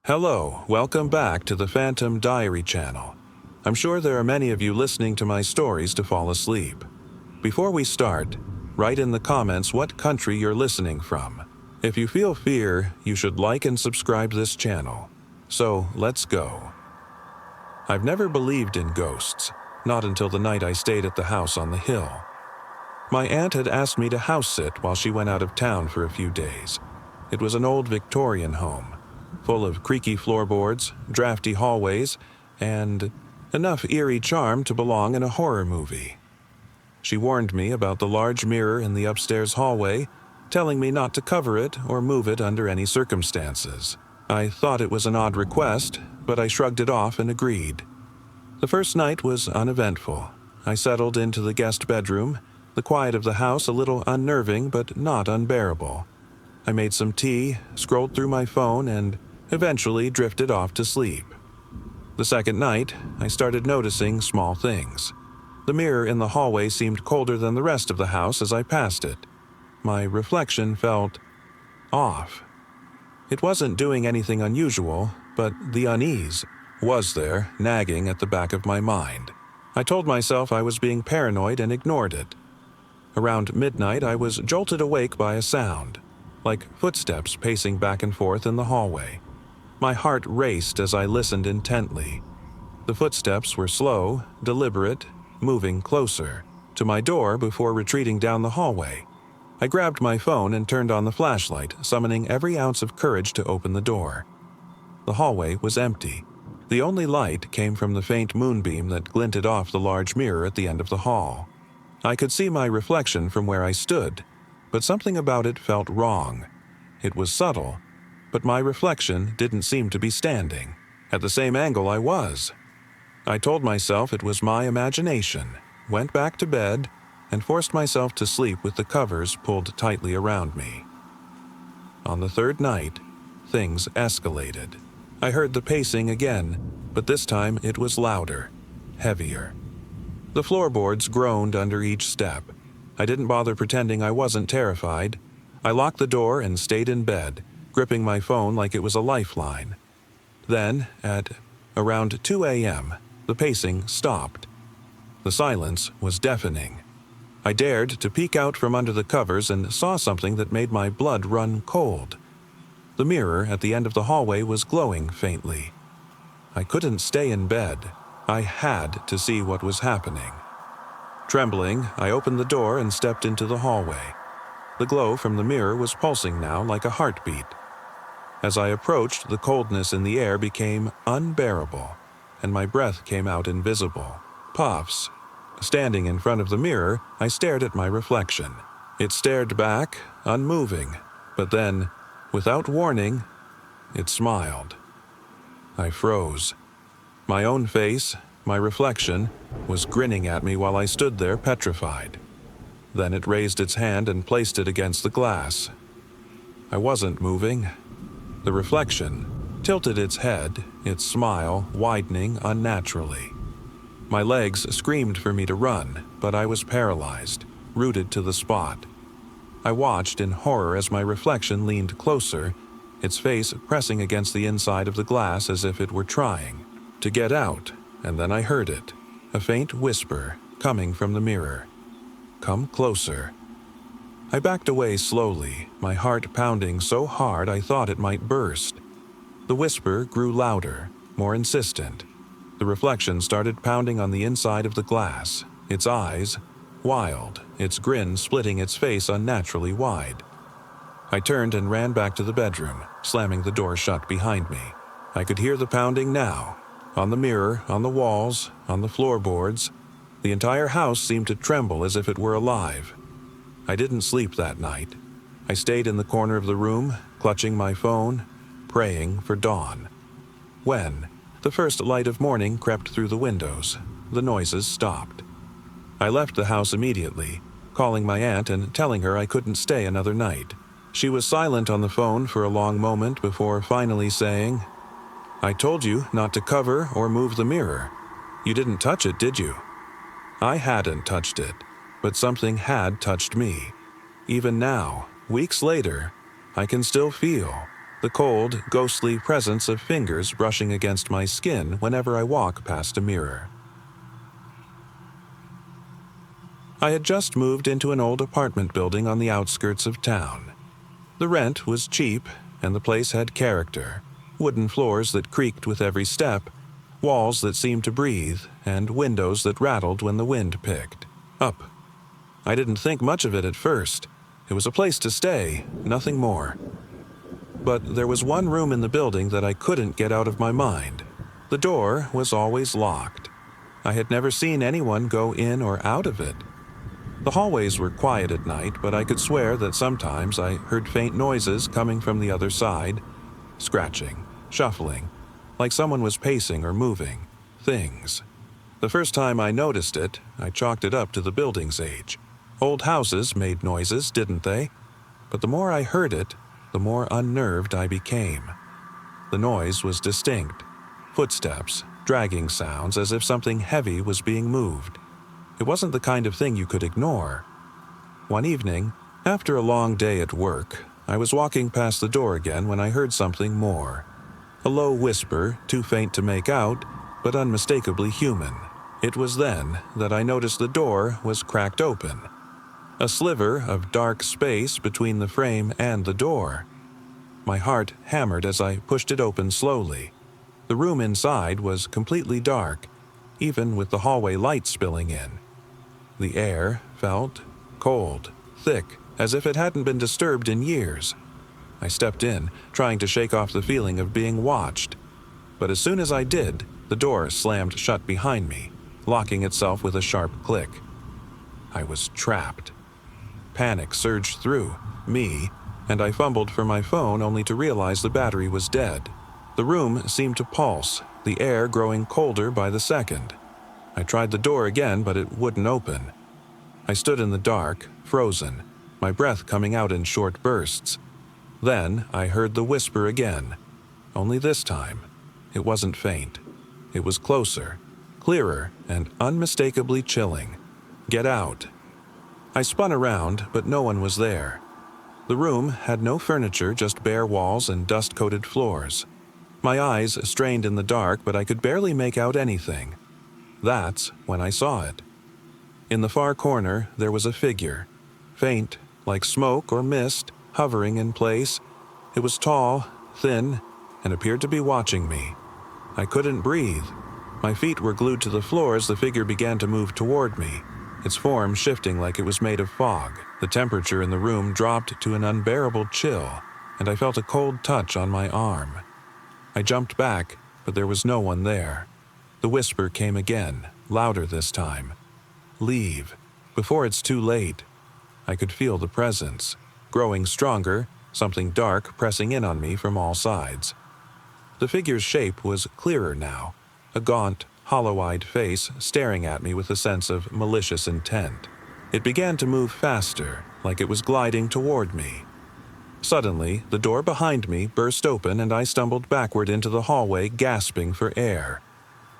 Hello, welcome back to the Phantom Diary channel. I'm sure there are many of you listening to my stories to fall asleep. Before we start, write in the comments what country you're listening from. If you feel fear, you should like and subscribe this channel. So, let's go. I've never believed in ghosts, not until the night I stayed at the house on the hill. My aunt had asked me to house sit while she went out of town for a few days. It was an old Victorian home, full of creaky floorboards, drafty hallways, and enough eerie charm to belong in a horror movie. She warned me about the large mirror in the upstairs hallway, telling me not to cover it or move it under any circumstances. I thought it was an odd request, but I shrugged it off and agreed. The first night was uneventful. I settled into the guest bedroom, the quiet of the house a little unnerving but not unbearable. I made some tea, scrolled through my phone, and eventually drifted off to sleep. The second night, I started noticing small things. The mirror in the hallway seemed colder than the rest of the house as I passed it. My reflection felt off. It wasn't doing anything unusual, but the unease was there, nagging at the back of my mind. I told myself I was being paranoid and ignored it. Around midnight, I was jolted awake by a sound, like footsteps pacing back and forth in the hallway. My heart raced as I listened intently. The footsteps were slow, deliberate, moving closer to my door before retreating down the hallway. I grabbed my phone and turned on the flashlight, summoning every ounce of courage to open the door. The hallway was empty. The only light came from the faint moonbeam that glinted off the large mirror at the end of the hall. I could see my reflection from where I stood, but something about it felt wrong. It was subtle, but my reflection didn't seem to be standing at the same angle I was. I told myself it was my imagination, went back to bed, and forced myself to sleep with the covers pulled tightly around me. On the third night, things escalated. I heard the pacing again, but this time it was louder, heavier. The floorboards groaned under each step. I didn't bother pretending I wasn't terrified. I locked the door and stayed in bed, gripping my phone like it was a lifeline. Then, at around 2 a.m., the pacing stopped. The silence was deafening. I dared to peek out from under the covers and saw something that made my blood run cold. The mirror at the end of the hallway was glowing faintly. I couldn't stay in bed. I had to see what was happening. Trembling, I opened the door and stepped into the hallway. The glow from the mirror was pulsing now like a heartbeat. As I approached, the coldness in the air became unbearable, and my breath came out invisible. Puffs. Standing in front of the mirror, I stared at my reflection. It stared back, unmoving, but then, without warning, it smiled. I froze. My own face, my reflection, was grinning at me while I stood there petrified. Then it raised its hand and placed it against the glass. I wasn't moving. The reflection tilted its head, its smile widening unnaturally. My legs screamed for me to run, but I was paralyzed, rooted to the spot. I watched in horror as my reflection leaned closer, its face pressing against the inside of the glass as if it were trying to get out, and then I heard it, a faint whisper coming from the mirror. "Come closer." I backed away slowly, my heart pounding so hard I thought it might burst. The whisper grew louder, more insistent. The reflection started pounding on the inside of the glass, its eyes wild, its grin splitting its face unnaturally wide. I turned and ran back to the bedroom, slamming the door shut behind me. I could hear the pounding now. On the mirror, on the walls, on the floorboards. The entire house seemed to tremble as if it were alive. I didn't sleep that night. I stayed in the corner of the room, clutching my phone, praying for dawn. When the first light of morning crept through the windows, the noises stopped. I left the house immediately, calling my aunt and telling her I couldn't stay another night. She was silent on the phone for a long moment before finally saying, "I told you not to cover or move the mirror. You didn't touch it, did you?" I hadn't touched it, but something had touched me. Even now, weeks later, I can still feel the cold, ghostly presence of fingers brushing against my skin whenever I walk past a mirror. I had just moved into an old apartment building on the outskirts of town. The rent was cheap, and the place had character: wooden floors that creaked with every step, walls that seemed to breathe, and windows that rattled when the wind picked up. I didn't think much of it at first. It was a place to stay, nothing more. But there was one room in the building that I couldn't get out of my mind. The door was always locked. I had never seen anyone go in or out of it. The hallways were quiet at night, but I could swear that sometimes I heard faint noises coming from the other side: scratching, shuffling, like someone was pacing or moving things. The first time I noticed it, I chalked it up to the building's age. Old houses made noises, didn't they? But the more I heard it, the more unnerved I became. The noise was distinct: footsteps, dragging sounds, as if something heavy was being moved. It wasn't the kind of thing you could ignore. One evening, after a long day at work, I was walking past the door again when I heard something more. A low whisper, too faint to make out, but unmistakably human. It was then that I noticed the door was cracked open. A sliver of dark space between the frame and the door. My heart hammered as I pushed it open slowly. The room inside was completely dark, even with the hallway light spilling in. The air felt cold, thick, as if it hadn't been disturbed in years. I stepped in, trying to shake off the feeling of being watched. But as soon as I did, the door slammed shut behind me, locking itself with a sharp click. I was trapped. Panic surged through me, and I fumbled for my phone only to realize the battery was dead. The room seemed to pulse, the air growing colder by the second. I tried the door again, but it wouldn't open. I stood in the dark, frozen, my breath coming out in short bursts. Then I heard the whisper again. Only this time, it wasn't faint. It was closer, clearer, and unmistakably chilling. "Get out." I spun around, but no one was there. The room had no furniture, just bare walls and dust-coated floors. My eyes strained in the dark, but I could barely make out anything. That's when I saw it. In the far corner, there was a figure, faint, like smoke or mist, hovering in place. It was tall, thin, and appeared to be watching me. I couldn't breathe. My feet were glued to the floor as the figure began to move toward me, its form shifting like it was made of fog. The temperature in the room dropped to an unbearable chill, and I felt a cold touch on my arm. I jumped back, but there was no one there. The whisper came again, louder this time. "Leave, before it's too late." I could feel the presence, growing stronger, something dark pressing in on me from all sides. The figure's shape was clearer now, a gaunt, hollow-eyed face staring at me with a sense of malicious intent. It began to move faster, like it was gliding toward me. Suddenly, the door behind me burst open and I stumbled backward into the hallway, gasping for air.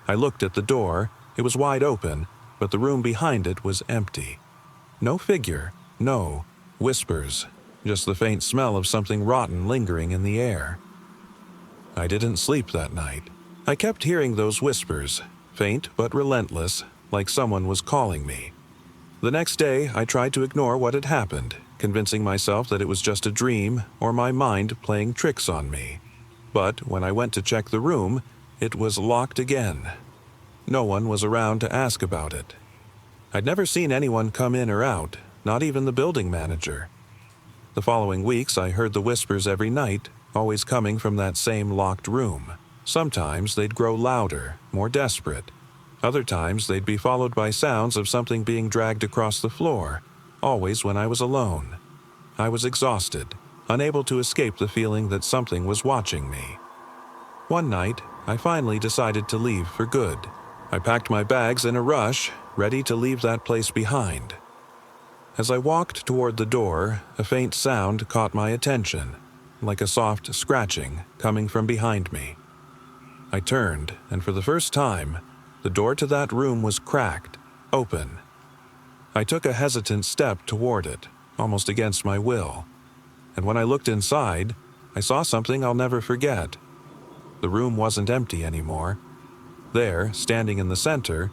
I looked at the door. It was wide open, but the room behind it was empty. No figure, no whispers, just the faint smell of something rotten lingering in the air. I didn't sleep that night. I kept hearing those whispers, faint but relentless, like someone was calling me. The next day, I tried to ignore what had happened, convincing myself that it was just a dream or my mind playing tricks on me. But when I went to check the room, it was locked again. No one was around to ask about it. I'd never seen anyone come in or out, not even the building manager. The following weeks, I heard the whispers every night, always coming from that same locked room. Sometimes they'd grow louder, more desperate. Other times they'd be followed by sounds of something being dragged across the floor, always when I was alone. I was exhausted, unable to escape the feeling that something was watching me. One night, I finally decided to leave for good. I packed my bags in a rush, ready to leave that place behind. As I walked toward the door, a faint sound caught my attention, like a soft scratching coming from behind me. I turned, and for the first time, the door to that room was cracked, open. I took a hesitant step toward it, almost against my will, and when I looked inside, I saw something I'll never forget. The room wasn't empty anymore. There, standing in the center,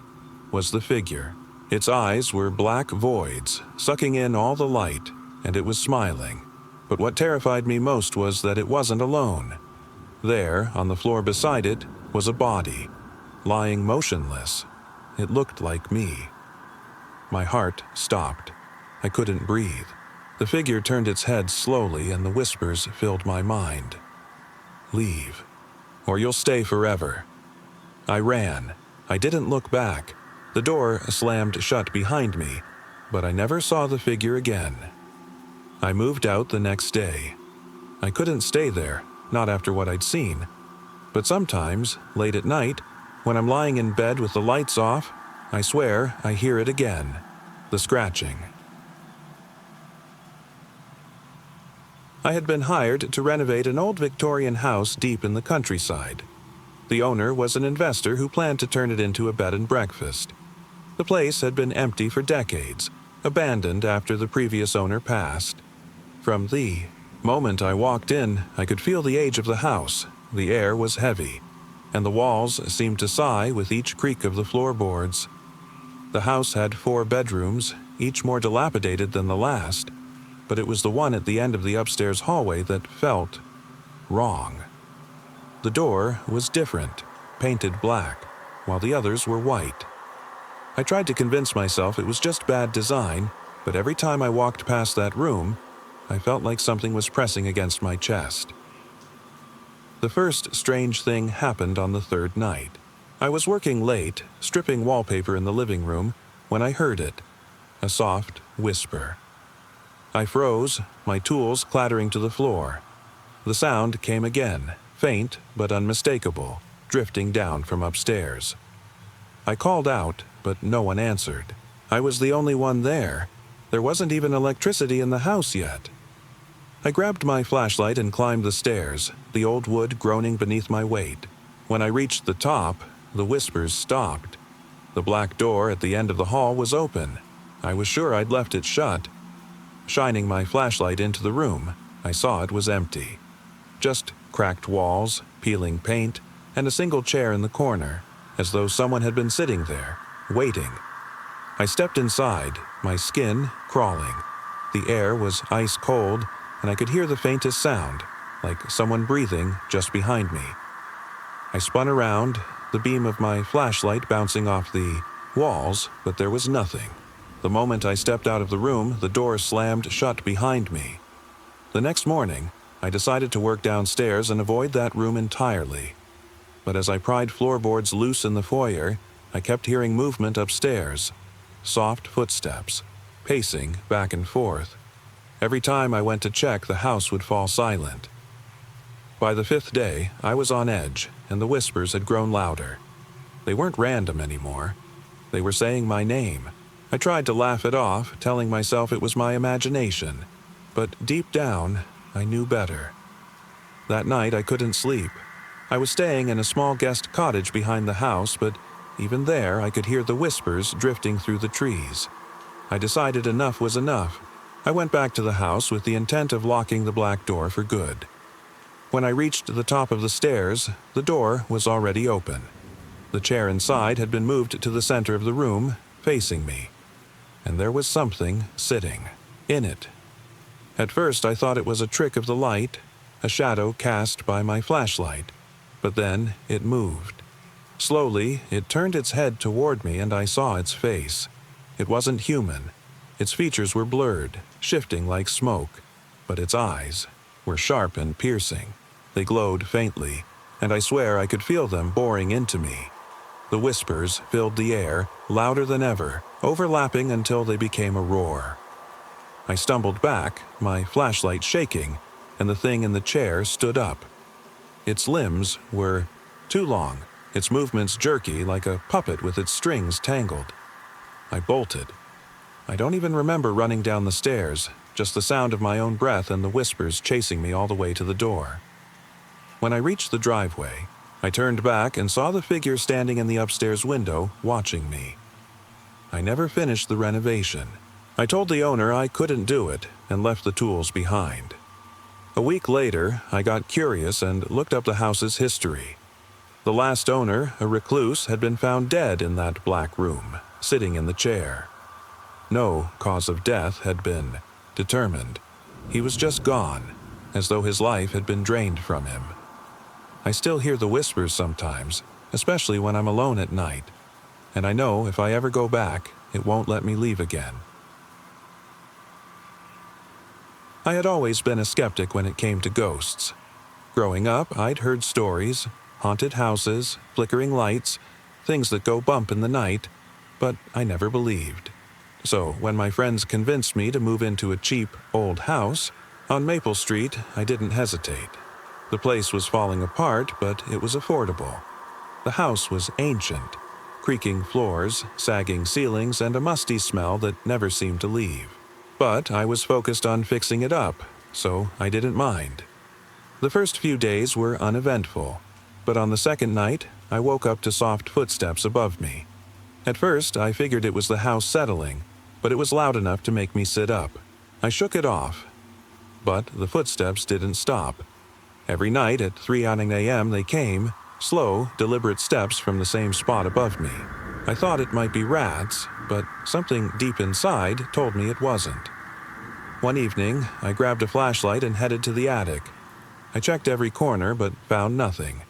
was the figure. Its eyes were black voids, sucking in all the light, and it was smiling. But what terrified me most was that it wasn't alone. There, on the floor beside it, was a body, lying motionless. It looked like me. My heart stopped. I couldn't breathe. The figure turned its head slowly, and the whispers filled my mind. "Leave, or you'll stay forever." I ran. I didn't look back. The door slammed shut behind me, but I never saw the figure again. I moved out the next day. I couldn't stay there, not after what I'd seen. But sometimes, late at night, when I'm lying in bed with the lights off, I swear I hear it again, the scratching. I had been hired to renovate an old Victorian house deep in the countryside. The owner was an investor who planned to turn it into a bed and breakfast. The place had been empty for decades, abandoned after the previous owner passed. From the moment I walked in, I could feel the age of the house. The air was heavy, and the walls seemed to sigh with each creak of the floorboards. The house had 4 bedrooms, each more dilapidated than the last, but it was the one at the end of the upstairs hallway that felt wrong. The door was different, painted black, while the others were white. I tried to convince myself it was just bad design, but every time I walked past that room, I felt like something was pressing against my chest. The first strange thing happened on the 3rd night. I was working late, stripping wallpaper in the living room, when I heard it, a soft whisper. I froze, my tools clattering to the floor. The sound came again, faint but unmistakable, drifting down from upstairs. I called out, but no one answered. I was the only one there. There wasn't even electricity in the house yet. I grabbed my flashlight and climbed the stairs, the old wood groaning beneath my weight. When I reached the top, the whispers stopped. The black door at the end of the hall was open. I was sure I'd left it shut. Shining my flashlight into the room, I saw it was empty. Just cracked walls, peeling paint, and a single chair in the corner, as though someone had been sitting there, waiting. I stepped inside, my skin crawling. The air was ice cold, and I could hear the faintest sound, like someone breathing just behind me. I spun around, the beam of my flashlight bouncing off the walls, but there was nothing. The moment I stepped out of the room, the door slammed shut behind me. The next morning, I decided to work downstairs and avoid that room entirely. But as I pried floorboards loose in the foyer, I kept hearing movement upstairs. Soft footsteps, pacing back and forth. Every time I went to check, the house would fall silent. By the 5th day, I was on edge, and the whispers had grown louder. They weren't random anymore. They were saying my name. I tried to laugh it off, telling myself it was my imagination. But deep down, I knew better. That night, I couldn't sleep. I was staying in a small guest cottage behind the house, but even there, I could hear the whispers drifting through the trees. I decided enough was enough. I went back to the house with the intent of locking the black door for good. When I reached the top of the stairs, the door was already open. The chair inside had been moved to the center of the room, facing me. And there was something sitting in it. At first, I thought it was a trick of the light, a shadow cast by my flashlight. But then it moved. Slowly, it turned its head toward me and I saw its face. It wasn't human. Its features were blurred, shifting like smoke, but its eyes were sharp and piercing. They glowed faintly, and I swear I could feel them boring into me. The whispers filled the air, louder than ever, overlapping until they became a roar. I stumbled back, my flashlight shaking, and the thing in the chair stood up. Its limbs were too long, its movements jerky like a puppet with its strings tangled. I bolted. I don't even remember running down the stairs, just the sound of my own breath and the whispers chasing me all the way to the door. When I reached the driveway, I turned back and saw the figure standing in the upstairs window, watching me. I never finished the renovation. I told the owner I couldn't do it and left the tools behind. A week later, I got curious and looked up the house's history. The last owner, a recluse, had been found dead in that black room, sitting in the chair. No cause of death had been determined. He was just gone, as though his life had been drained from him. I still hear the whispers sometimes, especially when I'm alone at night, and I know if I ever go back, it won't let me leave again. I had always been a skeptic when it came to ghosts. Growing up, I'd heard stories, haunted houses, flickering lights, things that go bump in the night, but I never believed. So when my friends convinced me to move into a cheap, old house on Maple Street, I didn't hesitate. The place was falling apart, but it was affordable. The house was ancient, creaking floors, sagging ceilings, and a musty smell that never seemed to leave. But I was focused on fixing it up, so I didn't mind. The first few days were uneventful, but on the second night, I woke up to soft footsteps above me. At first, I figured it was the house settling, but it was loud enough to make me sit up. I shook it off, but the footsteps didn't stop. Every night at 3 a.m. they came, slow, deliberate steps from the same spot above me. I thought it might be rats, but something deep inside told me it wasn't. One evening, I grabbed a flashlight and headed to the attic. I checked every corner but found nothing.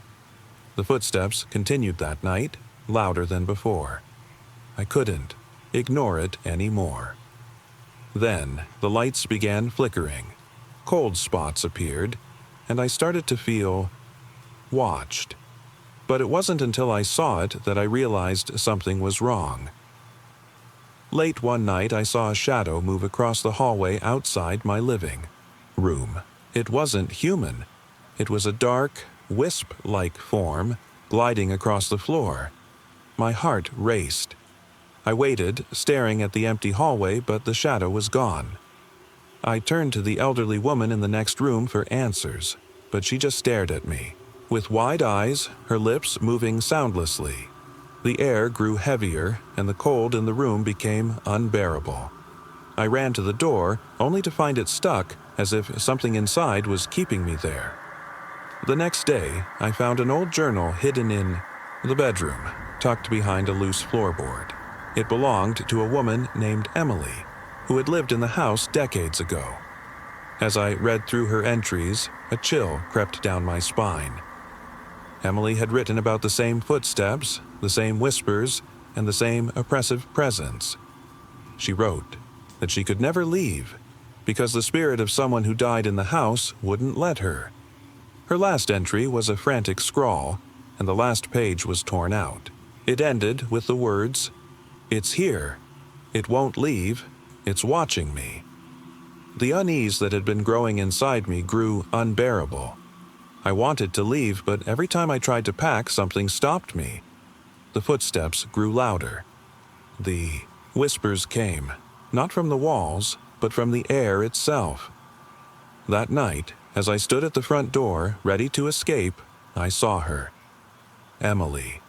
The footsteps continued that night, louder than before. I couldn't ignore it anymore. Then, the lights began flickering. Cold spots appeared, and I started to feel watched. But it wasn't until I saw it that I realized something was wrong. Late one night, I saw a shadow move across the hallway outside my living room. It wasn't human. It was a dark, wisp-like form gliding across the floor. My heart raced. I waited, staring at the empty hallway, but the shadow was gone. I turned to the elderly woman in the next room for answers, but she just stared at me. With wide eyes, her lips moving soundlessly. The air grew heavier, and the cold in the room became unbearable. I ran to the door, only to find it stuck, as if something inside was keeping me there. The next day, I found an old journal hidden in the bedroom, tucked behind a loose floorboard. It belonged to a woman named Emily, who had lived in the house decades ago. As I read through her entries, a chill crept down my spine. Emily had written about the same footsteps, the same whispers, and the same oppressive presence. She wrote that she could never leave because the spirit of someone who died in the house wouldn't let her. Her last entry was a frantic scrawl, and the last page was torn out. It ended with the words, "It's here. It won't leave. It's watching me." The unease that had been growing inside me grew unbearable. I wanted to leave, but every time I tried to pack, something stopped me. The footsteps grew louder. The whispers came, not from the walls, but from the air itself. That night, as I stood at the front door, ready to escape, I saw her. Emily.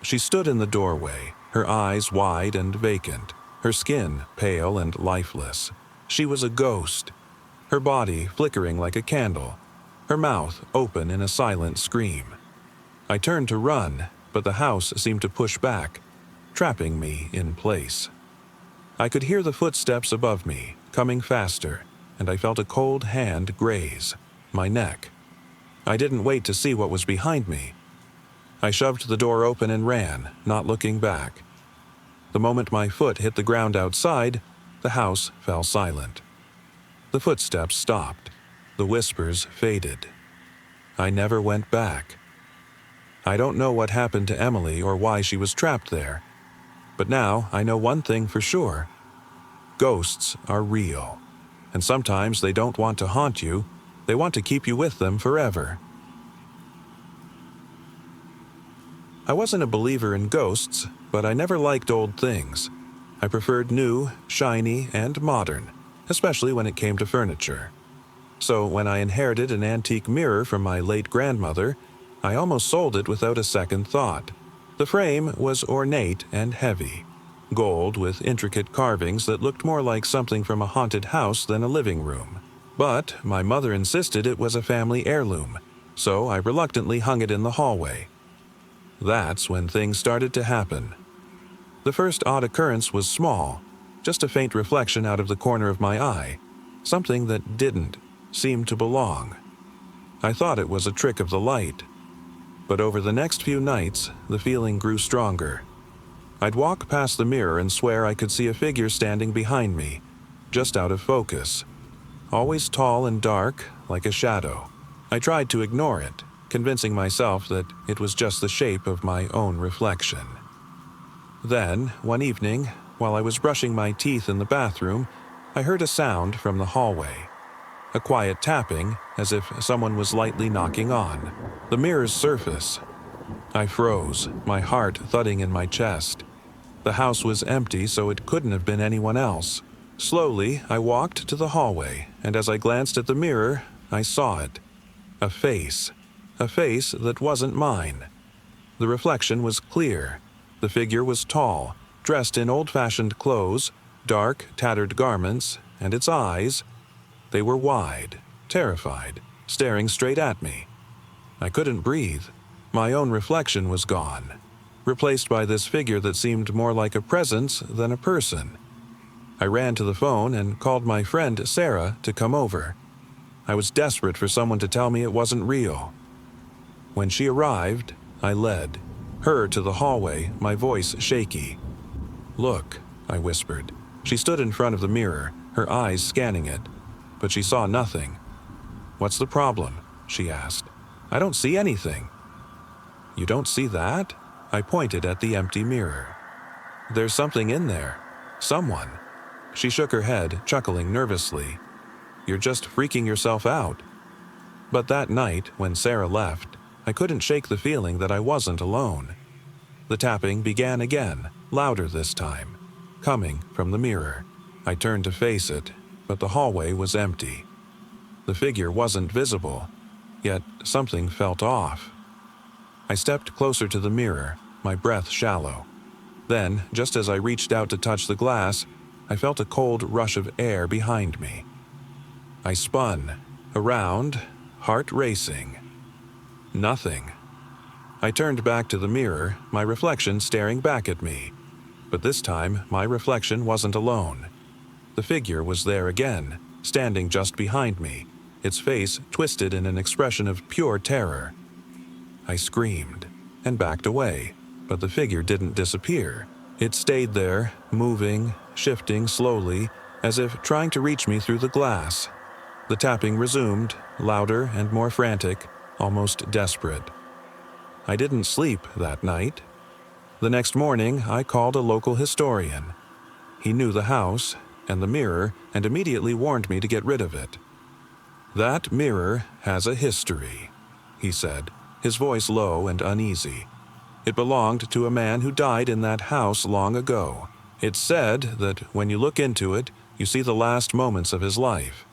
She stood in the doorway, her eyes wide and vacant, her skin pale and lifeless. She was a ghost, her body flickering like a candle, her mouth open in a silent scream. I turned to run, but the house seemed to push back, trapping me in place. I could hear the footsteps above me, coming faster, and I felt a cold hand graze my neck. I didn't wait to see what was behind me. I shoved the door open and ran, not looking back. The moment my foot hit the ground outside, the house fell silent. The footsteps stopped. The whispers faded. I never went back. I don't know what happened to Emily or why she was trapped there, but now I know one thing for sure. Ghosts are real, and sometimes they don't want to haunt you, they want to keep you with them forever. I wasn't a believer in ghosts, but I never liked old things. I preferred new, shiny, and modern, especially when it came to furniture. So when I inherited an antique mirror from my late grandmother, I almost sold it without a second thought. The frame was ornate and heavy, gold with intricate carvings that looked more like something from a haunted house than a living room. But my mother insisted it was a family heirloom, so I reluctantly hung it in the hallway. That's when things started to happen. The first odd occurrence was small, just a faint reflection out of the corner of my eye, something that didn't seem to belong. I thought it was a trick of the light. But over the next few nights, the feeling grew stronger. I'd walk past the mirror and swear I could see a figure standing behind me, just out of focus. Always tall and dark, like a shadow. I tried to ignore it, convincing myself that it was just the shape of my own reflection. Then, one evening, while I was brushing my teeth in the bathroom, I heard a sound from the hallway. A quiet tapping, as if someone was lightly knocking on the mirror's surface. I froze, my heart thudding in my chest. The house was empty, so it couldn't have been anyone else. Slowly, I walked to the hallway, and as I glanced at the mirror, I saw it. A face that wasn't mine. The reflection was clear. The figure was tall, dressed in old-fashioned clothes, dark, tattered garments, and its eyes, they were wide, terrified, staring straight at me. I couldn't breathe. My own reflection was gone, replaced by this figure that seemed more like a presence than a person. I ran to the phone and called my friend Sarah to come over. I was desperate for someone to tell me it wasn't real. When she arrived, I led her to the hallway, my voice shaky. "Look," I whispered. She stood in front of the mirror, her eyes scanning it, but she saw nothing. "What's the problem?" she asked. "I don't see anything." "You don't see that?" I pointed at the empty mirror. "There's something in there. Someone." She shook her head, chuckling nervously. "You're just freaking yourself out." But that night, when Sarah left, I couldn't shake the feeling that I wasn't alone. The tapping began again, louder this time, coming from the mirror. I turned to face it, but the hallway was empty. The figure wasn't visible, yet something felt off. I stepped closer to the mirror, my breath shallow. Then, just as I reached out to touch the glass, I felt a cold rush of air behind me. I spun, around, heart racing. Nothing. I turned back to the mirror, my reflection staring back at me. But this time, my reflection wasn't alone. The figure was there again, standing just behind me, its face twisted in an expression of pure terror. I screamed and backed away, but the figure didn't disappear. It stayed there, moving, shifting slowly, as if trying to reach me through the glass. The tapping resumed, louder and more frantic, almost desperate. I didn't sleep that night. The next morning, I called a local historian. He knew the house and the mirror and immediately warned me to get rid of it. "That mirror has a history," he said, his voice low and uneasy. "It belonged to a man who died in that house long ago. It's said that when you look into it, you see the last moments of his life.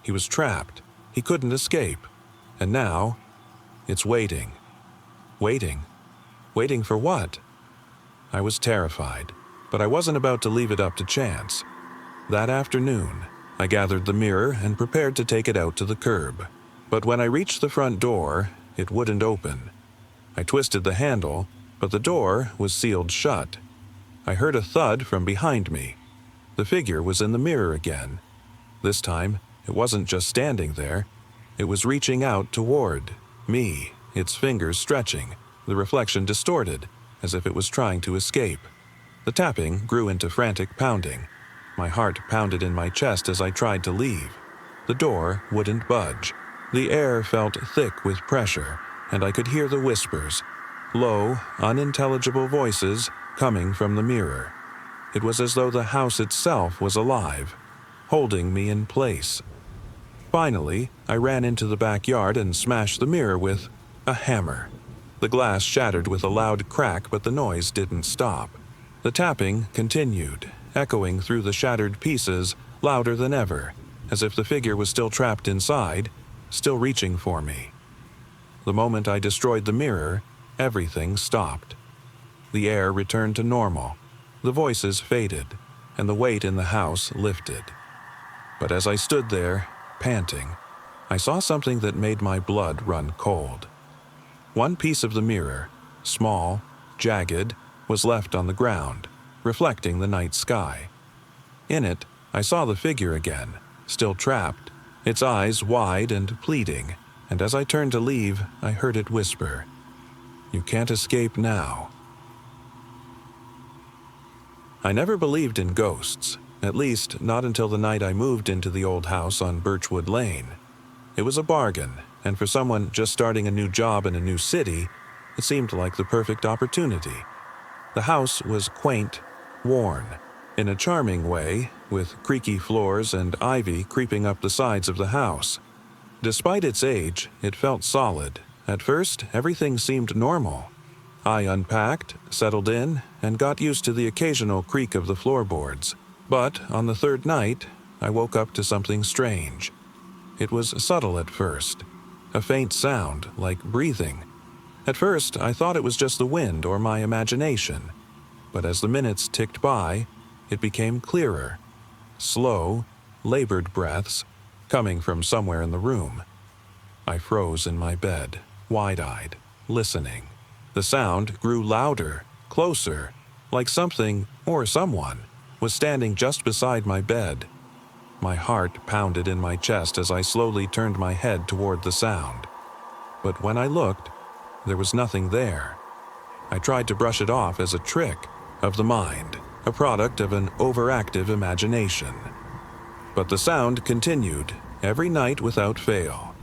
He was trapped. He couldn't escape. And now, it's waiting. Waiting? Waiting for what?" I was terrified, but I wasn't about to leave it up to chance. That afternoon, I gathered the mirror and prepared to take it out to the curb. But when I reached the front door, it wouldn't open. I twisted the handle, but the door was sealed shut. I heard a thud from behind me. The figure was in the mirror again. This time, it wasn't just standing there. It was reaching out toward me, its fingers stretching, the reflection distorted, as if it was trying to escape. The tapping grew into frantic pounding. My heart pounded in my chest as I tried to leave. The door wouldn't budge. The air felt thick with pressure, and I could hear the whispers, low, unintelligible voices coming from the mirror. It was as though the house itself was alive, holding me in place. Finally, I ran into the backyard and smashed the mirror with a hammer. The glass shattered with a loud crack, but the noise didn't stop. The tapping continued, echoing through the shattered pieces, louder than ever, as if the figure was still trapped inside, still reaching for me. The moment I destroyed the mirror, everything stopped. The air returned to normal, the voices faded, and the weight in the house lifted. But as I stood there, panting, I saw something that made my blood run cold. One piece of the mirror, small, jagged, was left on the ground, reflecting the night sky. In it, I saw the figure again, still trapped, its eyes wide and pleading, and as I turned to leave, I heard it whisper, "You can't escape now." I never believed in ghosts, at least not until the night I moved into the old house on Birchwood Lane. It was a bargain, and for someone just starting a new job in a new city, it seemed like the perfect opportunity. The house was quaint, worn, in a charming way, with creaky floors and ivy creeping up the sides of the house. Despite its age, it felt solid. At first, everything seemed normal. I unpacked, settled in, and got used to the occasional creak of the floorboards. But on the third night, I woke up to something strange. It was subtle at first, a faint sound like breathing. At first, I thought it was just the wind or my imagination. But as the minutes ticked by, it became clearer. Slow, labored breaths, coming from somewhere in the room. I froze in my bed, wide-eyed, listening. The sound grew louder, closer, like something, or someone, was standing just beside my bed. My heart pounded in my chest as I slowly turned my head toward the sound. But when I looked, there was nothing there. I tried to brush it off as a trick of the mind, a product of an overactive imagination. But the sound continued, every night without fail.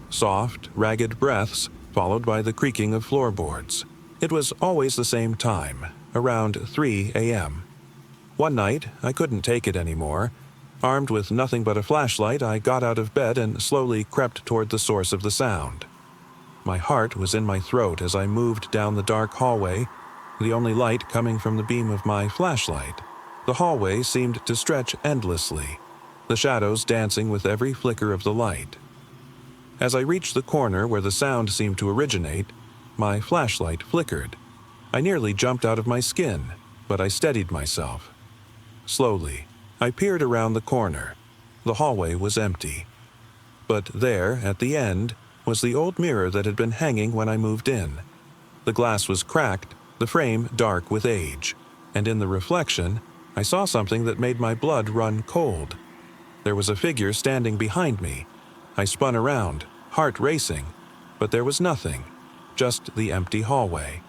Soft, ragged breaths, followed by the creaking of floorboards. It was always the same time, around 3 a.m. One night, I couldn't take it anymore. Armed with nothing but a flashlight, I got out of bed and slowly crept toward the source of the sound. My heart was in my throat as I moved down the dark hallway, the only light coming from the beam of my flashlight. The hallway seemed to stretch endlessly, the shadows dancing with every flicker of the light. As I reached the corner where the sound seemed to originate, my flashlight flickered. I nearly jumped out of my skin, but I steadied myself. Slowly, I peered around the corner. The hallway was empty. But there, at the end, was the old mirror that had been hanging when I moved in. The glass was cracked, the frame dark with age, and in the reflection, I saw something that made my blood run cold. There was a figure standing behind me. I spun around, heart racing, but there was nothing, just the empty hallway.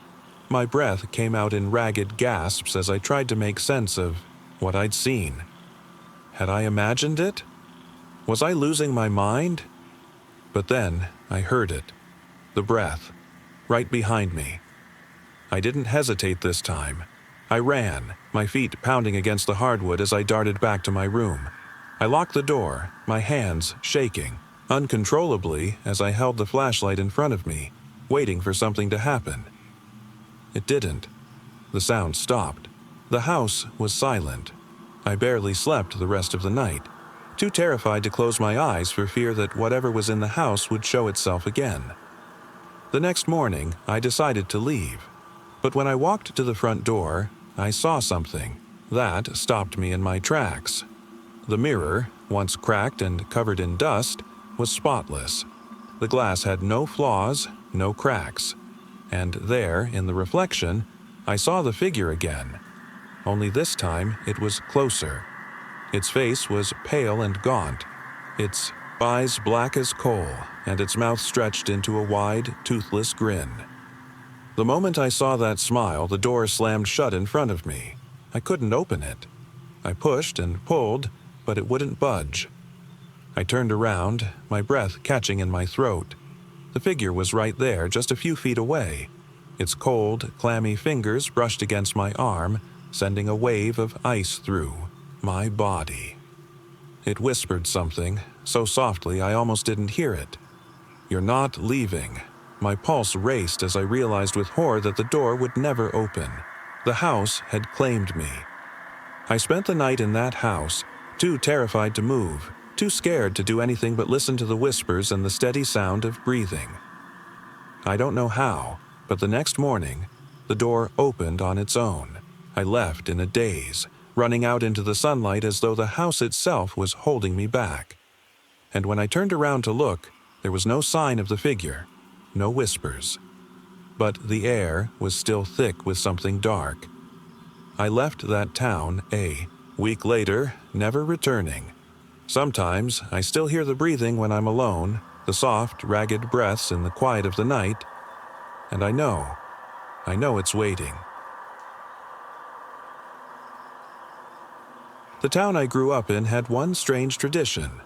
My breath came out in ragged gasps as I tried to make sense of what I'd seen. Had I imagined it? Was I losing my mind? But then I heard it. The breath, right behind me. I didn't hesitate this time. I ran, my feet pounding against the hardwood as I darted back to my room. I locked the door, my hands shaking, uncontrollably as I held the flashlight in front of me, waiting for something to happen. It didn't. The sound stopped. The house was silent. I barely slept the rest of the night, too terrified to close my eyes for fear that whatever was in the house would show itself again. The next morning, I decided to leave. But when I walked to the front door, I saw something. That stopped me in my tracks. The mirror, once cracked and covered in dust, was spotless. The glass had no flaws, no cracks. And there, in the reflection, I saw the figure again. Only this time, it was closer. Its face was pale and gaunt, its eyes black as coal, and its mouth stretched into a wide, toothless grin. The moment I saw that smile, the door slammed shut in front of me. I couldn't open it. I pushed and pulled, but it wouldn't budge. I turned around, my breath catching in my throat. The figure was right there, just a few feet away. Its cold, clammy fingers brushed against my arm, sending a wave of ice through my body. It whispered something, so softly I almost didn't hear it. "You're not leaving." My pulse raced as I realized with horror that the door would never open. The house had claimed me. I spent the night in that house, too terrified to move, too scared to do anything but listen to the whispers and the steady sound of breathing. I don't know how, but the next morning, the door opened on its own. I left in a daze, running out into the sunlight as though the house itself was holding me back. and when I turned around to look, there was no sign of the figure, no whispers. But the air was still thick with something dark. I left that town a week later, never returning. Sometimes I still hear the breathing when I'm alone, the soft, ragged breaths in the quiet of the night, and I know it's waiting. The town I grew up in had one strange tradition.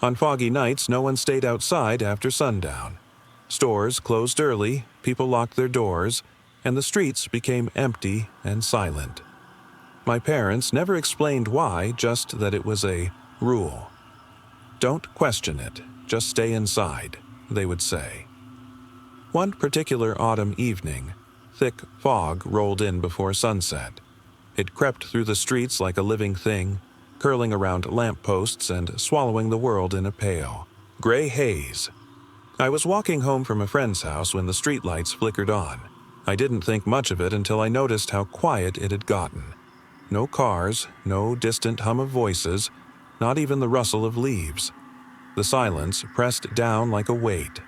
On foggy nights, no one stayed outside after sundown. Stores closed early, people locked their doors, and the streets became empty and silent. My parents never explained why, just that it was a rule. "Don't question it, just stay inside," they would say. One particular autumn evening, thick fog rolled in before sunset. It crept through the streets like a living thing, curling around lampposts and swallowing the world in a pale, gray haze. I was walking home from a friend's house when the streetlights flickered on. I didn't think much of it until I noticed how quiet it had gotten. No cars, no distant hum of voices, not even the rustle of leaves. The silence pressed down like a weight.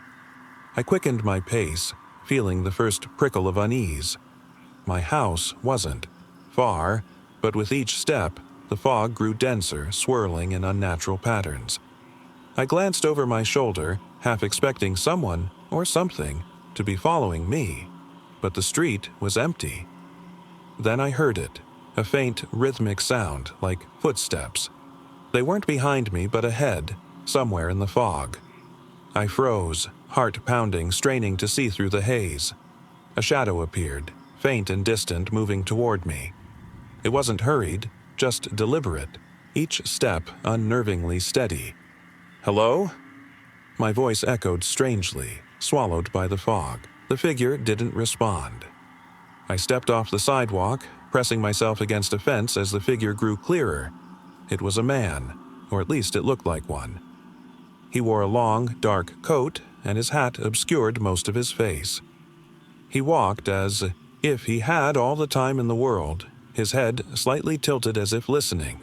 I quickened my pace, feeling the first prickle of unease. My house wasn't far, but with each step, the fog grew denser, swirling in unnatural patterns. I glanced over my shoulder, half expecting someone or something to be following me, but the street was empty. Then I heard it, a faint, rhythmic sound like footsteps. They weren't behind me, but ahead, somewhere in the fog. I froze, heart pounding, straining to see through the haze. A shadow appeared, faint and distant, moving toward me. It wasn't hurried, just deliberate, each step unnervingly steady. "Hello?" My voice echoed strangely, swallowed by the fog. The figure didn't respond. I stepped off the sidewalk, pressing myself against a fence as the figure grew clearer. It was a man, or at least it looked like one. He wore a long, dark coat, and his hat obscured most of his face. He walked as if he had all the time in the world, his head slightly tilted as if listening.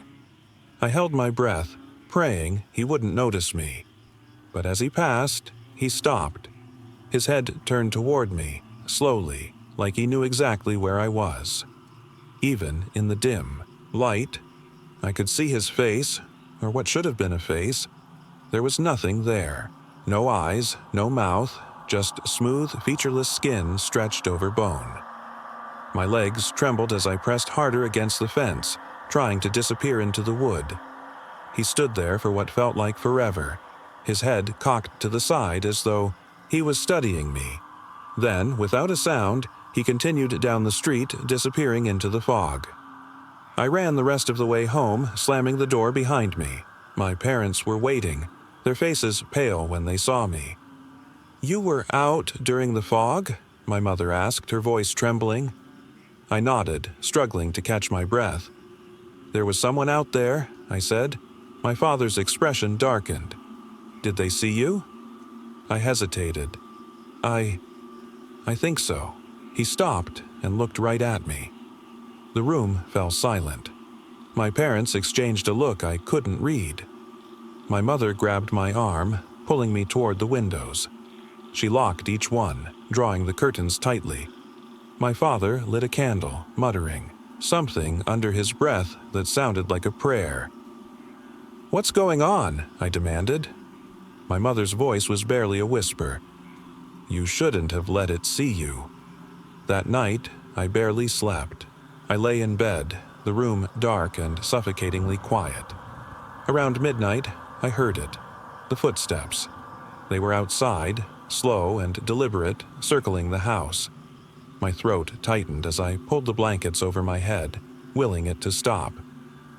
I held my breath, praying he wouldn't notice me. But as he passed, he stopped. His head turned toward me, slowly, like he knew exactly where I was. Even in the dim light, I could see his face, or what should have been a face. There was nothing there. No eyes, no mouth, just smooth, featureless skin stretched over bone. My legs trembled as I pressed harder against the fence, trying to disappear into the wood. He stood there for what felt like forever, his head cocked to the side as though he was studying me. Then, without a sound, he continued down the street, disappearing into the fog. I ran the rest of the way home, slamming the door behind me. My parents were waiting, their faces pale when they saw me. "You were out during the fog?" my mother asked, her voice trembling. I nodded, struggling to catch my breath. "There was someone out there," I said. My father's expression darkened. "Did they see you?" I hesitated. I think so." He stopped and looked right at me. The room fell silent. My parents exchanged a look I couldn't read. My mother grabbed my arm, pulling me toward the windows. She locked each one, drawing the curtains tightly. My father lit a candle, muttering, something under his breath that sounded like a prayer. "What's going on?" I demanded. My mother's voice was barely a whisper. "You shouldn't have let it see you." That night, I barely slept. I lay in bed, the room dark and suffocatingly quiet. Around midnight, I heard it. The footsteps. They were outside, slow and deliberate, circling the house. My throat tightened as I pulled the blankets over my head, willing it to stop.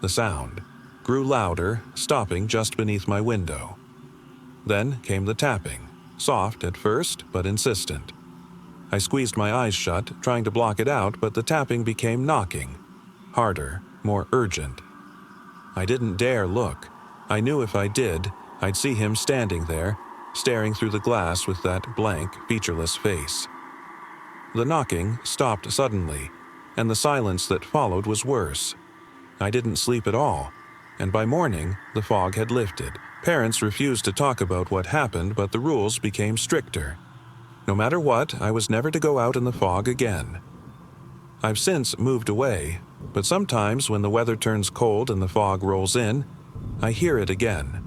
The sound grew louder, stopping just beneath my window. Then came the tapping, soft at first, but insistent. I squeezed my eyes shut, trying to block it out, but the tapping became knocking. Harder, more urgent. I didn't dare look. I knew if I did, I'd see him standing there, staring through the glass with that blank, featureless face. The knocking stopped suddenly, and the silence that followed was worse. I didn't sleep at all. and by morning, the fog had lifted. Parents refused to talk about what happened, but the rules became stricter. No matter what, I was never to go out in the fog again. I've since moved away, but sometimes when the weather turns cold and the fog rolls in, I hear it again.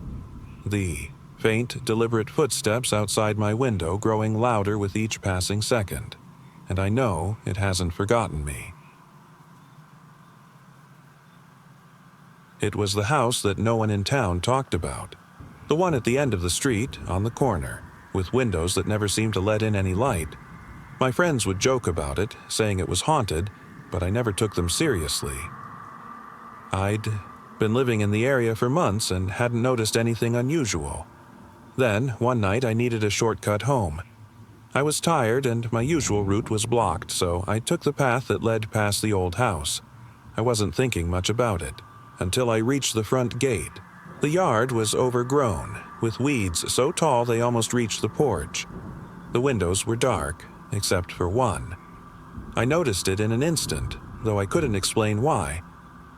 The faint, deliberate footsteps outside my window growing louder with each passing second, and I know it hasn't forgotten me. It was the house that no one in town talked about. The one at the end of the street, on the corner, with windows that never seemed to let in any light. My friends would joke about it, saying it was haunted, but I never took them seriously. I'd been living in the area for months and hadn't noticed anything unusual. Then, one night, I needed a shortcut home. I was tired and my usual route was blocked, so I took the path that led past the old house. I wasn't thinking much about it, until I reached the front gate. The yard was overgrown, with weeds so tall they almost reached the porch. The windows were dark, except for one. I noticed it in an instant, though I couldn't explain why.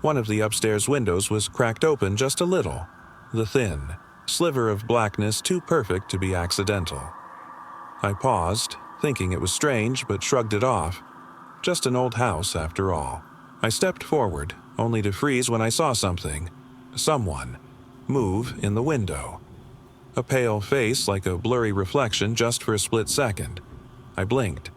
One of the upstairs windows was cracked open just a little, the thin sliver of blackness too perfect to be accidental. I paused, thinking it was strange, but shrugged it off. Just an old house, after all. I stepped forward, only to freeze when I saw someone, move in the window. A pale face like a blurry reflection just for a split second. I blinked.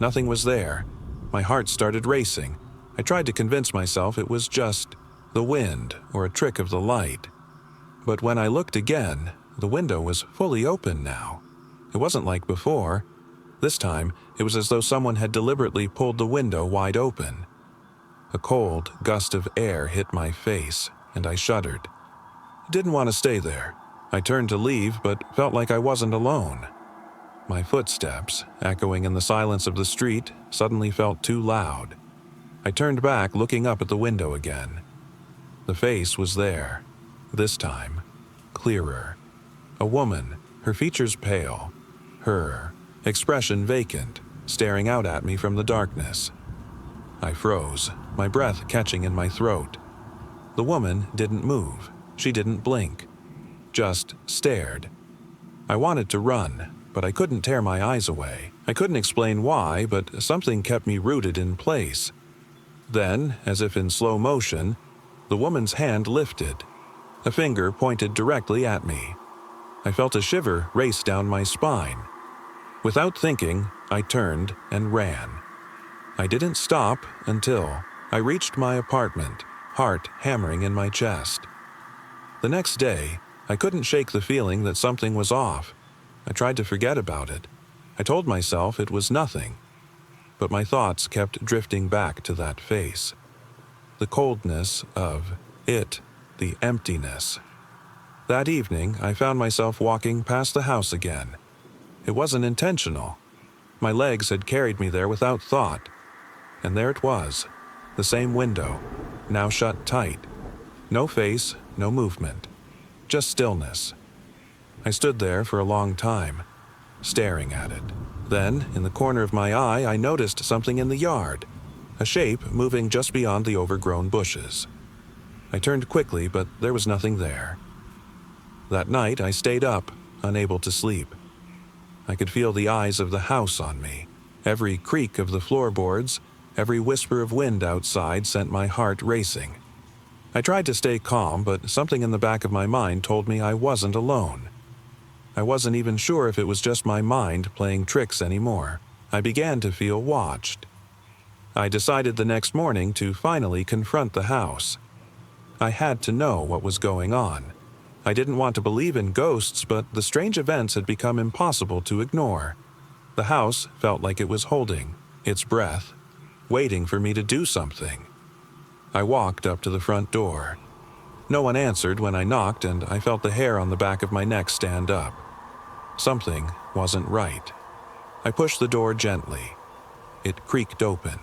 Nothing was there. My heart started racing. I tried to convince myself it was just the wind or a trick of the light. But when I looked again, the window was fully open now. It wasn't like before. This time, it was as though someone had deliberately pulled the window wide open. A cold gust of air hit my face, and I shuddered. I didn't want to stay there. I turned to leave, but felt like I wasn't alone. My footsteps, echoing in the silence of the street, suddenly felt too loud. I turned back, looking up at the window again. The face was there, this time, clearer. A woman, her features pale, her expression vacant, staring out at me from the darkness. I froze, my breath catching in my throat. The woman didn't move. She didn't blink. Just stared. I wanted to run, but I couldn't tear my eyes away. I couldn't explain why, but something kept me rooted in place. Then, as if in slow motion, the woman's hand lifted. A finger pointed directly at me. I felt a shiver race down my spine. Without thinking, I turned and ran. I didn't stop until I reached my apartment, heart hammering in my chest. The next day, I couldn't shake the feeling that something was off. I tried to forget about it. I told myself it was nothing. But my thoughts kept drifting back to that face. The coldness of it, the emptiness. That evening, I found myself walking past the house again. It wasn't intentional. My legs had carried me there without thought. And there it was, the same window, now shut tight. No face, no movement, just stillness. I stood there for a long time, staring at it. Then, in the corner of my eye, I noticed something in the yard, a shape moving just beyond the overgrown bushes. I turned quickly, but there was nothing there. That night, I stayed up, unable to sleep. I could feel the eyes of the house on me. Every creak of the floorboards, every whisper of wind outside sent my heart racing. I tried to stay calm, but something in the back of my mind told me I wasn't alone. I wasn't even sure if it was just my mind playing tricks anymore. I began to feel watched. I decided the next morning to finally confront the house. I had to know what was going on. I didn't want to believe in ghosts, but the strange events had become impossible to ignore. The house felt like it was holding its breath, waiting for me to do something. I walked up to the front door. No one answered when I knocked, and I felt the hair on the back of my neck stand up. Something wasn't right. I pushed the door gently. It creaked open.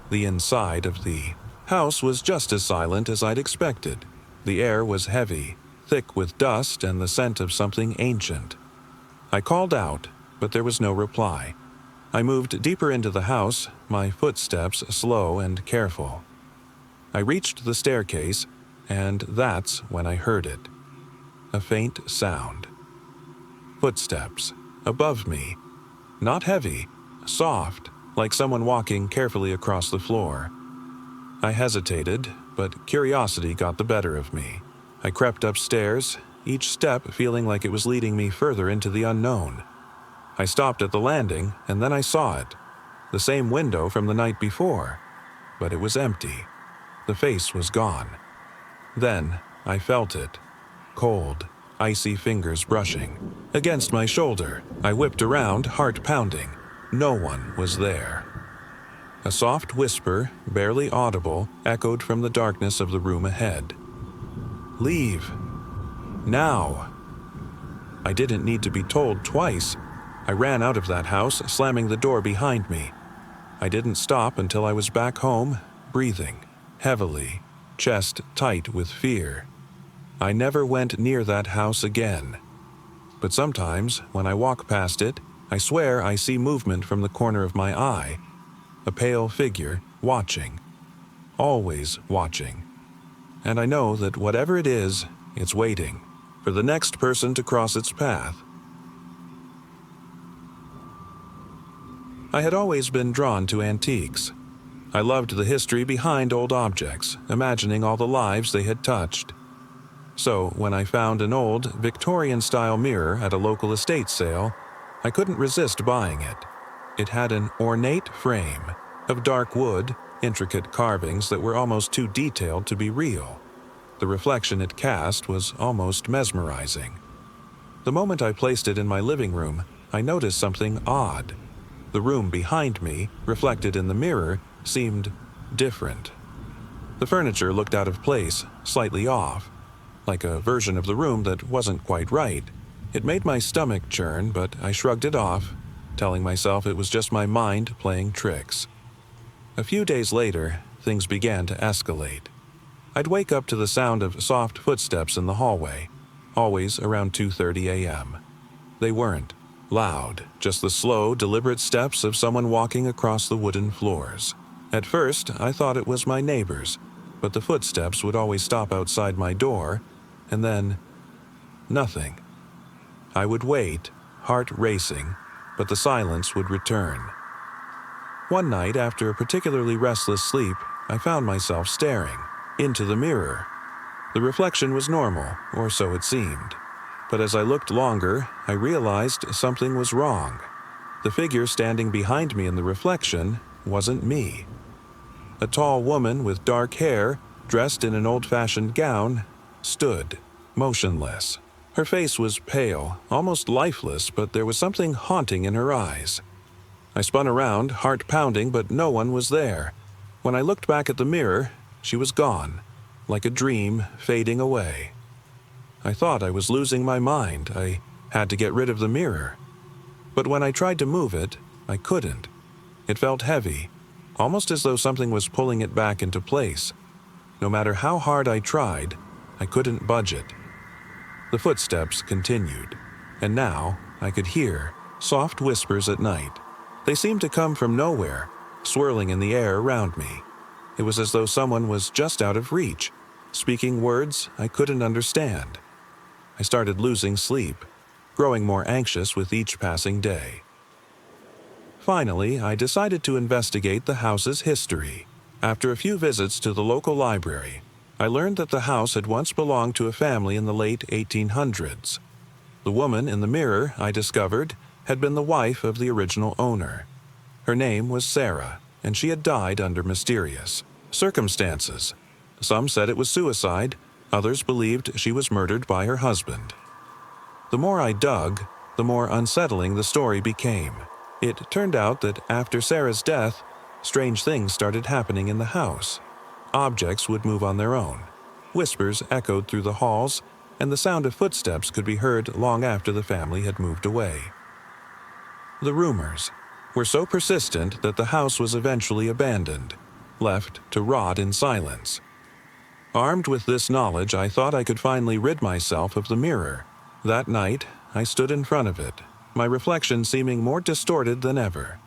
The inside of the house was just as silent as I'd expected. The air was heavy, thick with dust and the scent of something ancient. I called out, but there was no reply. I moved deeper into the house, my footsteps slow and careful. I reached the staircase, and that's when I heard it. A faint sound. Footsteps. Above me. Not heavy. Soft, like someone walking carefully across the floor. I hesitated, but curiosity got the better of me. I crept upstairs, each step feeling like it was leading me further into the unknown. I stopped at the landing, and then I saw it. The same window from the night before, but it was empty. The face was gone. Then I felt it. Cold, icy fingers brushing. Against my shoulder, I whipped around, heart pounding. No one was there. A soft whisper, barely audible, echoed from the darkness of the room ahead. "Leave. Now." I didn't need to be told twice. I ran out of that house, slamming the door behind me. I didn't stop until I was back home, breathing heavily, chest tight with fear. I never went near that house again. But sometimes, when I walk past it, I swear I see movement from the corner of my eye. A pale figure, watching. Always watching. And I know that whatever it is, it's waiting for the next person to cross its path. I had always been drawn to antiques. I loved the history behind old objects, imagining all the lives they had touched. So, when I found an old, Victorian-style mirror at a local estate sale, I couldn't resist buying it. It had an ornate frame of dark wood, intricate carvings that were almost too detailed to be real. The reflection it cast was almost mesmerizing. The moment I placed it in my living room, I noticed something odd. The room behind me, reflected in the mirror, seemed different. The furniture looked out of place, slightly off, like a version of the room that wasn't quite right. It made my stomach churn, but I shrugged it off, telling myself it was just my mind playing tricks. A few days later, things began to escalate. I'd wake up to the sound of soft footsteps in the hallway, always around 2:30 a.m. They weren't loud, just the slow, deliberate steps of someone walking across the wooden floors. At first, I thought it was my neighbors, but the footsteps would always stop outside my door, and then nothing. I would wait, heart racing, but the silence would return. One night, after a particularly restless sleep, I found myself staring into the mirror. The reflection was normal, or so it seemed. But as I looked longer, I realized something was wrong. The figure standing behind me in the reflection wasn't me. A tall woman with dark hair, dressed in an old-fashioned gown, stood, motionless. Her face was pale, almost lifeless, but there was something haunting in her eyes. I spun around, heart pounding, but no one was there. When I looked back at the mirror, she was gone, like a dream fading away. I thought I was losing my mind. I had to get rid of the mirror. But when I tried to move it, I couldn't. It felt heavy, almost as though something was pulling it back into place. No matter how hard I tried, I couldn't budge it. The footsteps continued, and now I could hear soft whispers at night. They seemed to come from nowhere, swirling in the air around me. It was as though someone was just out of reach, speaking words I couldn't understand. I started losing sleep, growing more anxious with each passing day. Finally, I decided to investigate the house's history. After a few visits to the local library, I learned that the house had once belonged to a family in the late 1800s. The woman in the mirror, I discovered, had been the wife of the original owner. Her name was Sarah, and she had died under mysterious circumstances. Some said it was suicide, others believed she was murdered by her husband. The more I dug, the more unsettling the story became. It turned out that after Sarah's death, strange things started happening in the house. Objects would move on their own. Whispers echoed through the halls, and the sound of footsteps could be heard long after the family had moved away. The rumors were so persistent that the house was eventually abandoned, left to rot in silence. Armed with this knowledge, I thought I could finally rid myself of the mirror. That night, I stood in front of it, my reflection seeming more distorted than ever.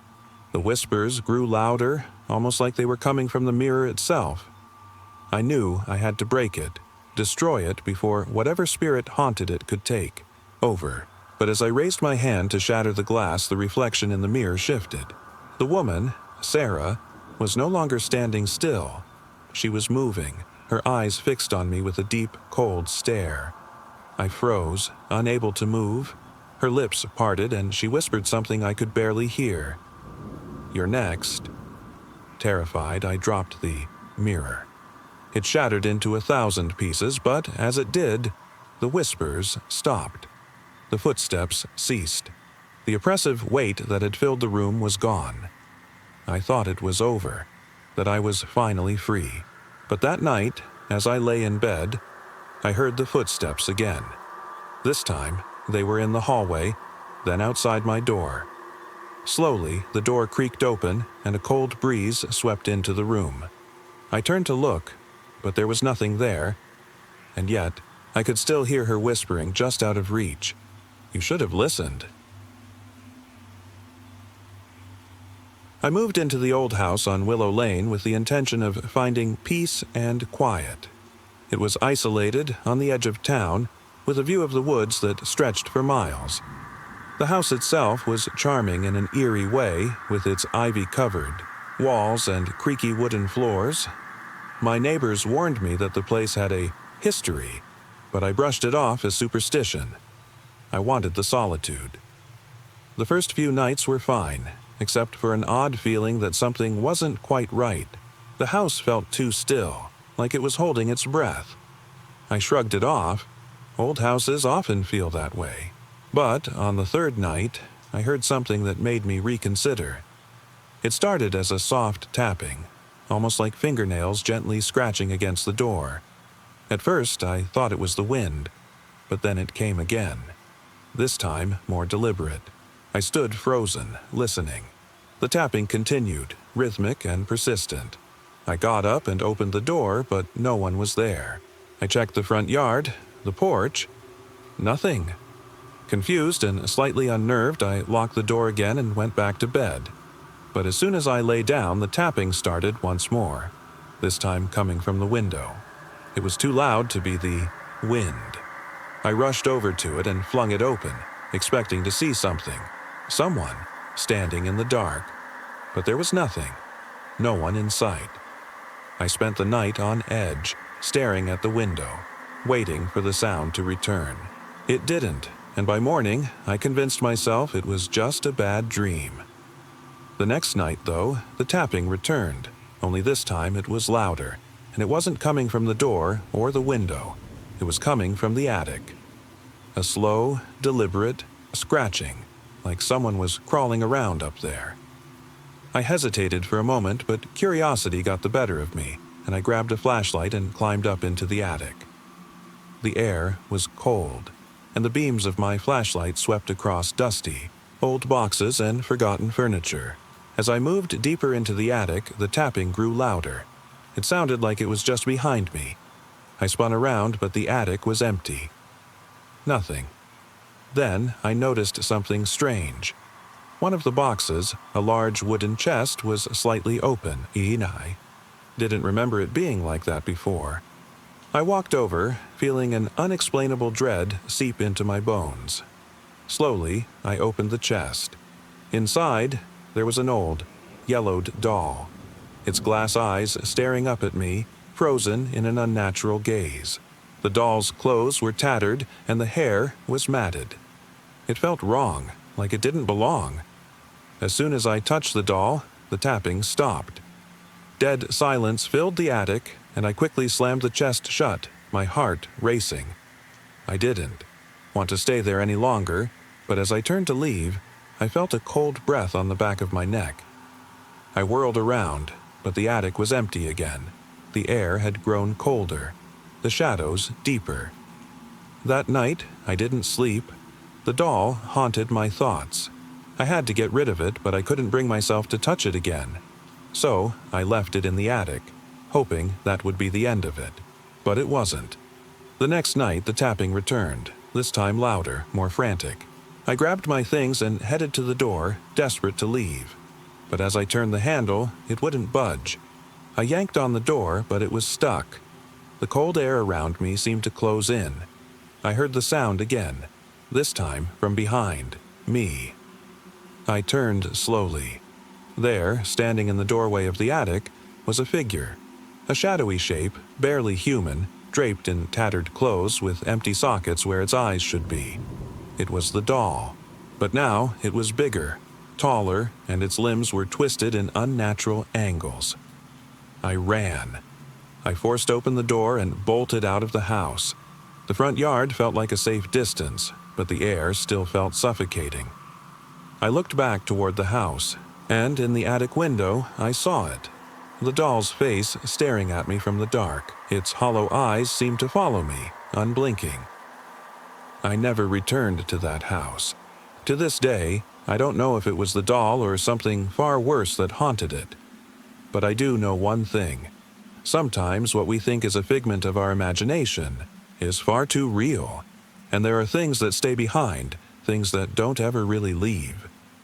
The whispers grew louder, almost like they were coming from the mirror itself. I knew I had to break it, destroy it before whatever spirit haunted it could take over. But as I raised my hand to shatter the glass, the reflection in the mirror shifted. The woman, Sarah, was no longer standing still. She was moving, her eyes fixed on me with a deep, cold stare. I froze, unable to move. Her lips parted, and she whispered something I could barely hear. "You're next." Terrified, I dropped the mirror. It shattered into 1,000 pieces, but as it did, the whispers stopped. The footsteps ceased. The oppressive weight that had filled the room was gone. I thought it was over, that I was finally free. But that night, as I lay in bed, I heard the footsteps again. This time, they were in the hallway, then outside my door. Slowly, the door creaked open, and a cold breeze swept into the room. I turned to look, but there was nothing there, and yet I could still hear her whispering just out of reach. "You should have listened." I moved into the old house on Willow Lane with the intention of finding peace and quiet. It was isolated on the edge of town, with a view of the woods that stretched for miles. The house itself was charming in an eerie way, with its ivy-covered walls and creaky wooden floors. My neighbors warned me that the place had a history, but I brushed it off as superstition. I wanted the solitude. The first few nights were fine, except for an odd feeling that something wasn't quite right. The house felt too still, like it was holding its breath. I shrugged it off. Old houses often feel that way. But on the third night, I heard something that made me reconsider. It started as a soft tapping, almost like fingernails gently scratching against the door. At first, I thought it was the wind, but then it came again. This time, more deliberate. I stood frozen, listening. The tapping continued, rhythmic and persistent. I got up and opened the door, but no one was there. I checked the front yard, the porch. Nothing. Confused and slightly unnerved, I locked the door again and went back to bed. But as soon as I lay down, the tapping started once more, this time coming from the window. It was too loud to be the wind. I rushed over to it and flung it open, expecting to see something. Someone standing in the dark. But there was nothing. No one in sight. I spent the night on edge, staring at the window, waiting for the sound to return. It didn't, and by morning, I convinced myself it was just a bad dream. The next night, though, the tapping returned, only this time it was louder, and it wasn't coming from the door or the window. It was coming from the attic. A slow, deliberate scratching, like someone was crawling around up there. I hesitated for a moment, but curiosity got the better of me, and I grabbed a flashlight and climbed up into the attic. The air was cold, and the beams of my flashlight swept across dusty, old boxes and forgotten furniture. As I moved deeper into the attic, the tapping grew louder. It sounded like it was just behind me. I spun around, but the attic was empty. Nothing. Then I noticed something strange. One of the boxes, a large wooden chest, was slightly open. I didn't remember it being like that before. I walked over, feeling an unexplainable dread seep into my bones. Slowly, I opened the chest. Inside, there was an old, yellowed doll, its glass eyes staring up at me, frozen in an unnatural gaze. The doll's clothes were tattered, and the hair was matted. It felt wrong, like it didn't belong. As soon as I touched the doll, the tapping stopped. Dead silence filled the attic, and I quickly slammed the chest shut, my heart racing. I didn't want to stay there any longer, but as I turned to leave, I felt a cold breath on the back of my neck. I whirled around, but the attic was empty again. The air had grown colder, the shadows deeper. That night, I didn't sleep. The doll haunted my thoughts. I had to get rid of it, but I couldn't bring myself to touch it again. So I left it in the attic, hoping that would be the end of it. But it wasn't. The next night, the tapping returned, this time louder, more frantic. I grabbed my things and headed to the door, desperate to leave. But as I turned the handle, it wouldn't budge. I yanked on the door, but it was stuck. The cold air around me seemed to close in. I heard the sound again, this time from behind me. I turned slowly. There, standing in the doorway of the attic, was a figure. A shadowy shape, barely human, draped in tattered clothes with empty sockets where its eyes should be. It was the doll. But now it was bigger, taller, and its limbs were twisted in unnatural angles. I ran. I forced open the door and bolted out of the house. The front yard felt like a safe distance, but the air still felt suffocating. I looked back toward the house, and in the attic window I saw it. The doll's face staring at me from the dark. Its hollow eyes seemed to follow me, unblinking. I never returned to that house. To this day, I don't know if it was the doll or something far worse that haunted it. But I do know one thing. Sometimes what we think is a figment of our imagination is far too real, and there are things that stay behind, things that don't ever really leave.